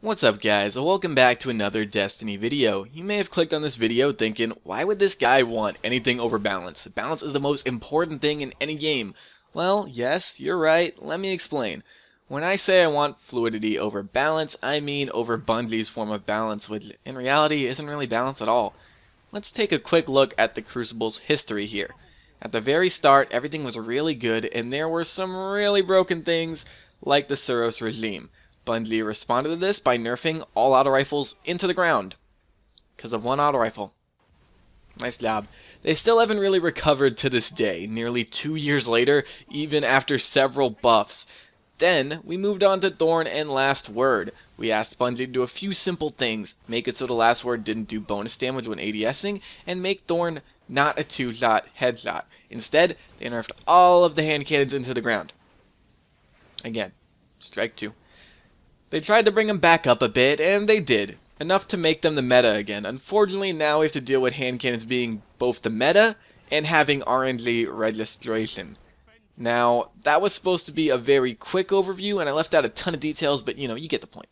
What's up guys, welcome back to another Destiny video. You may have clicked on this video thinking, why would this guy want anything over balance? Balance is the most important thing in any game. Well, yes, you're right, let me explain. When I say I want fluidity over balance, I mean over Bungie's form of balance, which in reality isn't really balance at all. Let's take a quick look at the Crucible's history here. At the very start, everything was really good, and there were some really broken things, like the Suros regime. Bungie responded to this by nerfing all auto rifles into the ground. Because of one auto rifle. Nice job. They still haven't really recovered to this day, nearly 2 years later, even after several buffs. Then, we moved on to Thorn and Last Word. We asked Bungie to do a few simple things, make it so the Last Word didn't do bonus damage when ADSing, and make Thorn not a 2-shot headshot. Instead, they nerfed all of the hand cannons into the ground. Again, strike 2. They tried to bring them back up a bit, and they did. Enough to make them the meta again. Unfortunately, now we have to deal with hand cannons being both the meta and having RNG registration. Now, that was supposed to be a very quick overview, and I left out a ton of details, but you get the point.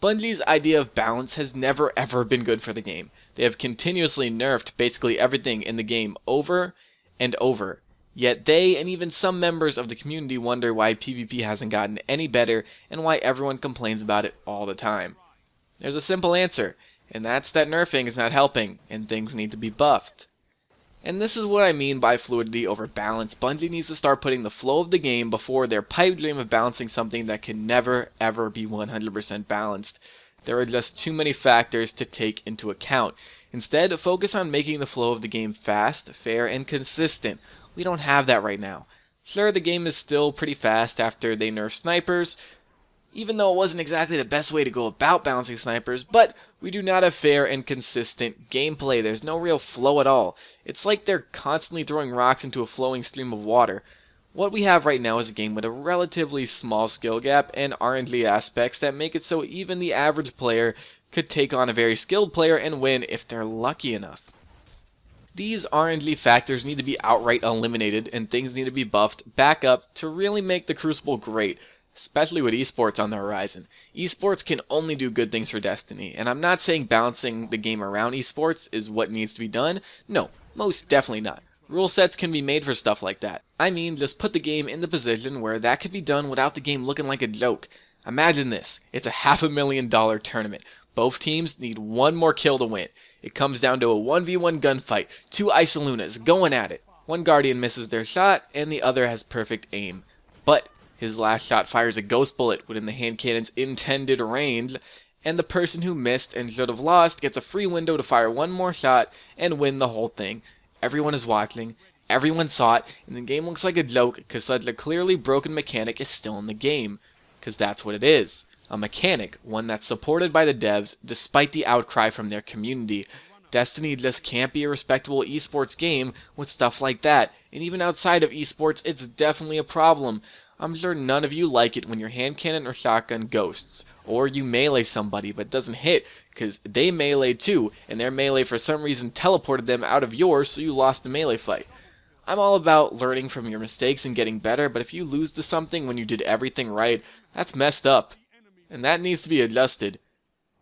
Bungie's idea of balance has never ever been good for the game. They have continuously nerfed basically everything in the game over and over. Yet they, and even some members of the community, wonder why PvP hasn't gotten any better and why everyone complains about it all the time. There's a simple answer, and that's that nerfing is not helping, and things need to be buffed. And this is what I mean by fluidity over balance. Bungie needs to start putting the flow of the game before their pipe dream of balancing something that can never ever be 100% balanced. There are just too many factors to take into account. Instead, focus on making the flow of the game fast, fair, and consistent. We don't have that right now. Sure, the game is still pretty fast after they nerfed snipers, even though it wasn't exactly the best way to go about balancing snipers, but we do not have fair and consistent gameplay. There's no real flow at all. It's like they're constantly throwing rocks into a flowing stream of water. What we have right now is a game with a relatively small skill gap and RNG aspects that make it so even the average player could take on a very skilled player and win if they're lucky enough. These RNG factors need to be outright eliminated, and things need to be buffed back up to really make the Crucible great, especially with esports on the horizon. Esports can only do good things for Destiny, and I'm not saying balancing the game around esports is what needs to be done. No, most definitely not. Rule sets can be made for stuff like that. I mean, just put the game in the position where that could be done without the game looking like a joke. Imagine this. It's a $500,000 tournament. Both teams need one more kill to win. It comes down to a 1v1 gunfight, 2 Isolunas going at it. One Guardian misses their shot, and the other has perfect aim. But his last shot fires a ghost bullet within the hand cannon's intended range, and the person who missed and should have lost gets a free window to fire one more shot and win the whole thing. Everyone is watching, everyone saw it, and the game looks like a joke because such a clearly broken mechanic is still in the game. Because that's what it is. A mechanic, one that's supported by the devs despite the outcry from their community. Destiny just can't be a respectable esports game with stuff like that, and even outside of esports it's definitely a problem. I'm sure none of you like it when your hand cannon or shotgun ghosts, or you melee somebody but doesn't hit because they melee too, and their melee for some reason teleported them out of yours so you lost the melee fight. I'm all about learning from your mistakes and getting better, but if you lose to something when you did everything right, that's messed up. And that needs to be adjusted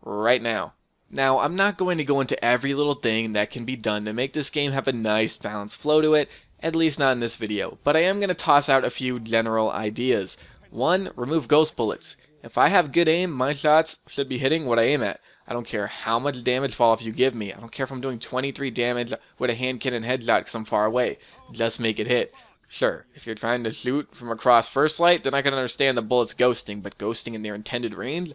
right now. Now, I'm not going to go into every little thing that can be done to make this game have a nice balanced flow to it, at least not in this video, but I am going to toss out a few general ideas. 1, remove ghost bullets. If I have good aim, my shots should be hitting what I aim at. I don't care how much damage fall off you give me. I don't care if I'm doing 23 damage with a hand cannon headshot because I'm far away. Just make it hit. Sure, if you're trying to shoot from across first light, then I can understand the bullets ghosting, but ghosting in their intended range?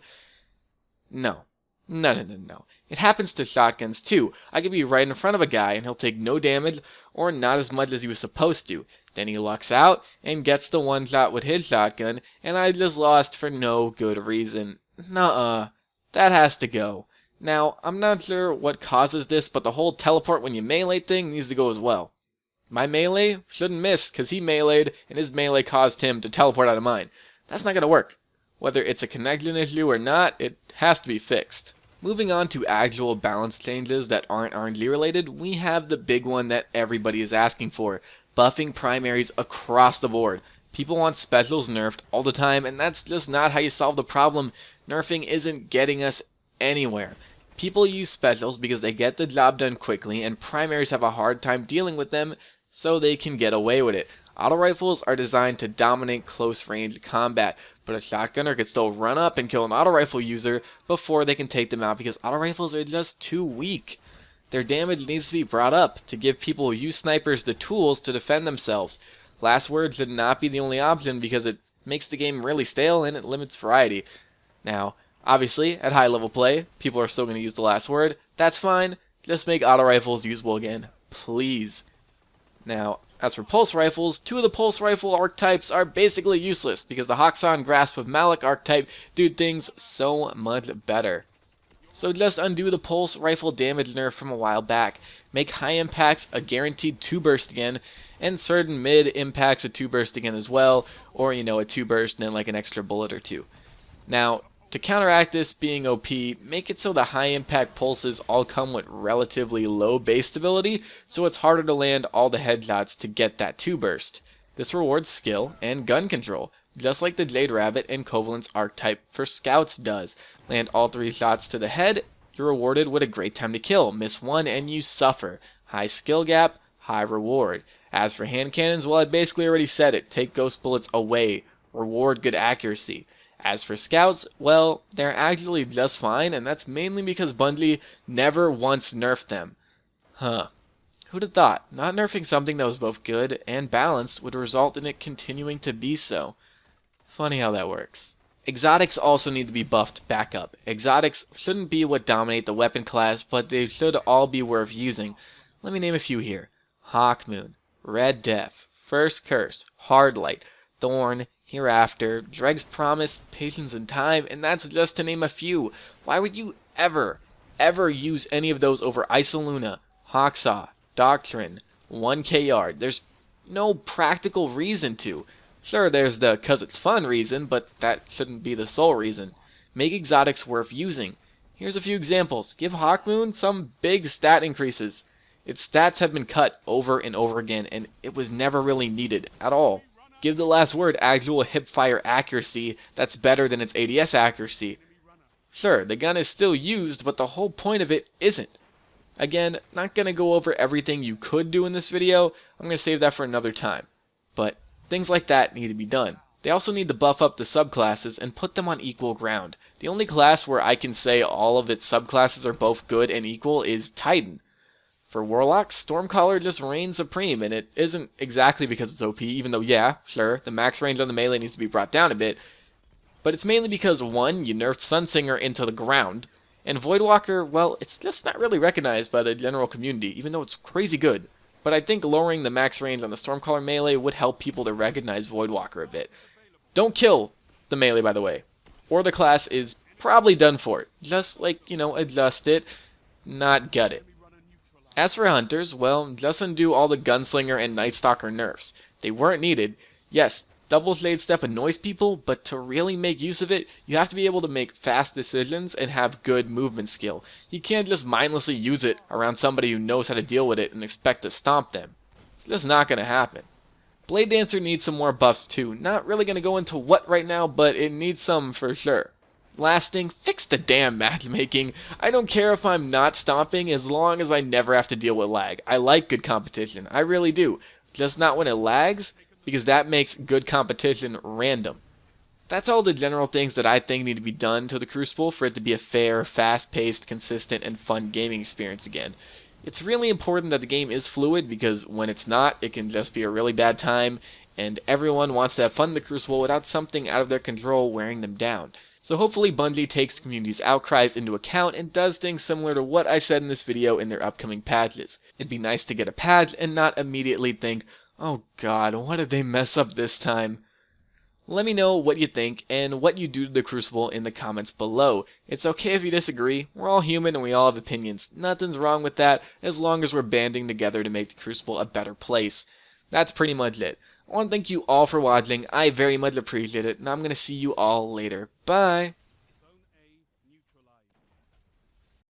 No. No. It happens to shotguns too. I could be right in front of a guy and he'll take no damage or not as much as he was supposed to. Then he lucks out and gets the one shot with his shotgun and I just lost for no good reason. Nuh-uh. That has to go. Now, I'm not sure what causes this, but the whole teleport when you melee thing needs to go as well. My melee shouldn't miss because he meleeed and his melee caused him to teleport out of mine. That's not going to work. Whether it's a connection issue or not, it has to be fixed. Moving on to actual balance changes that aren't RNG related, we have the big one that everybody is asking for, buffing primaries across the board. People want specials nerfed all the time, and that's just not how you solve the problem. nerfing isn't getting us anywhere. People use specials because they get the job done quickly, and primaries have a hard time dealing with them, so they can get away with it. Auto rifles are designed to dominate close range combat, but a shotgunner could still run up and kill an auto rifle user before they can take them out because auto rifles are just too weak. Their damage needs to be brought up to give people who use snipers the tools to defend themselves. Last word should not be the only option because it makes the game really stale and it limits variety. Now, obviously, at high level play, people are still going to use the last word. That's fine. Just make auto rifles usable again, please. Now, as for pulse rifles, 2 of the pulse rifle archetypes are basically useless because the Hoxha and Grasp of Malik archetype do things so much better. So just undo the pulse rifle damage nerf from a while back. Make high impacts a guaranteed 2 burst again, and certain mid impacts a 2 burst again as well, or a 2 burst and then like an extra bullet or 2. Now, to counteract this being OP, make it so the high impact pulses all come with relatively low base stability, so it's harder to land all the headshots to get that 2 burst. This rewards skill and gun control, just like the Jade Rabbit and Covalent's archetype for scouts does. Land all 3 shots to the head, you're rewarded with a great time to kill. Miss 1 and you suffer. High skill gap, high reward. As for hand cannons, well, I basically already said it. Take ghost bullets away. Reward good accuracy. As for scouts, well, they're actually just fine, and that's mainly because Bungie never once nerfed them. Who'd have thought? Not nerfing something that was both good and balanced would result in it continuing to be so. Funny how that works. Exotics also need to be buffed back up. Exotics shouldn't be what dominate the weapon class, but they should all be worth using. Let me name a few here. Hawkmoon, Red Death, First Curse, Hardlight, Thorn, Hereafter, Dreg's Promise, Patience and Time, and that's just to name a few. Why would you ever use any of those over Isoluna, Hoxha, Doctrine, 1K Yard? There's no practical reason to. Sure, there's the 'cause it's fun reason, but that shouldn't be the sole reason. Make exotics worth using. Here's a few examples. Give Hawkmoon some big stat increases. Its stats have been cut over and over again, and it was never really needed at all. Give the last word actual hipfire accuracy that's better than its ADS accuracy. Sure, the gun is still used, but the whole point of it isn't. Again, not going to go over everything you could do in this video. I'm going to save that for another time. But things like that need to be done. They also need to buff up the subclasses and put them on equal ground. The only class where I can say all of its subclasses are both good and equal is Titan. For Warlocks, Stormcaller just reigns supreme, and it isn't exactly because it's OP, even though, yeah, sure, the max range on the melee needs to be brought down a bit, but it's mainly because, 1, you nerfed Sunsinger into the ground, and Voidwalker, well, it's just not really recognized by the general community, even though it's crazy good. But I think lowering the max range on the Stormcaller melee would help people to recognize Voidwalker a bit. Don't kill the melee, by the way, or the class is probably done for. Just, adjust it, not gut it. As for Hunters, well, just undo all the Gunslinger and Nightstalker nerfs. They weren't needed. Yes, Double Shade Step annoys people, but to really make use of it, you have to be able to make fast decisions and have good movement skill. You can't just mindlessly use it around somebody who knows how to deal with it and expect to stomp them. It's just not going to happen. Blade Dancer needs some more buffs too. Not really going to go into what right now, but it needs some for sure. Last thing, fix the damn matchmaking. I don't care if I'm not stomping as long as I never have to deal with lag. I like good competition. I really do. Just not when it lags, because that makes good competition random. That's all the general things that I think need to be done to the Crucible for it to be a fair, fast-paced, consistent, and fun gaming experience again. It's really important that the game is fluid, because when it's not, it can just be a really bad time, and everyone wants to have fun in the Crucible without something out of their control wearing them down. So hopefully Bungie takes the community's outcries into account and does things similar to what I said in this video in their upcoming patches. It'd be nice to get a patch and not immediately think, oh god, what did they mess up this time? Let me know what you think and what you do to the Crucible in the comments below. It's okay if you disagree. We're all human and we all have opinions. Nothing's wrong with that as long as we're banding together to make the Crucible a better place. That's pretty much it. I want to thank you all for watching. I very much appreciate it, and I'm going to see you all later. Bye!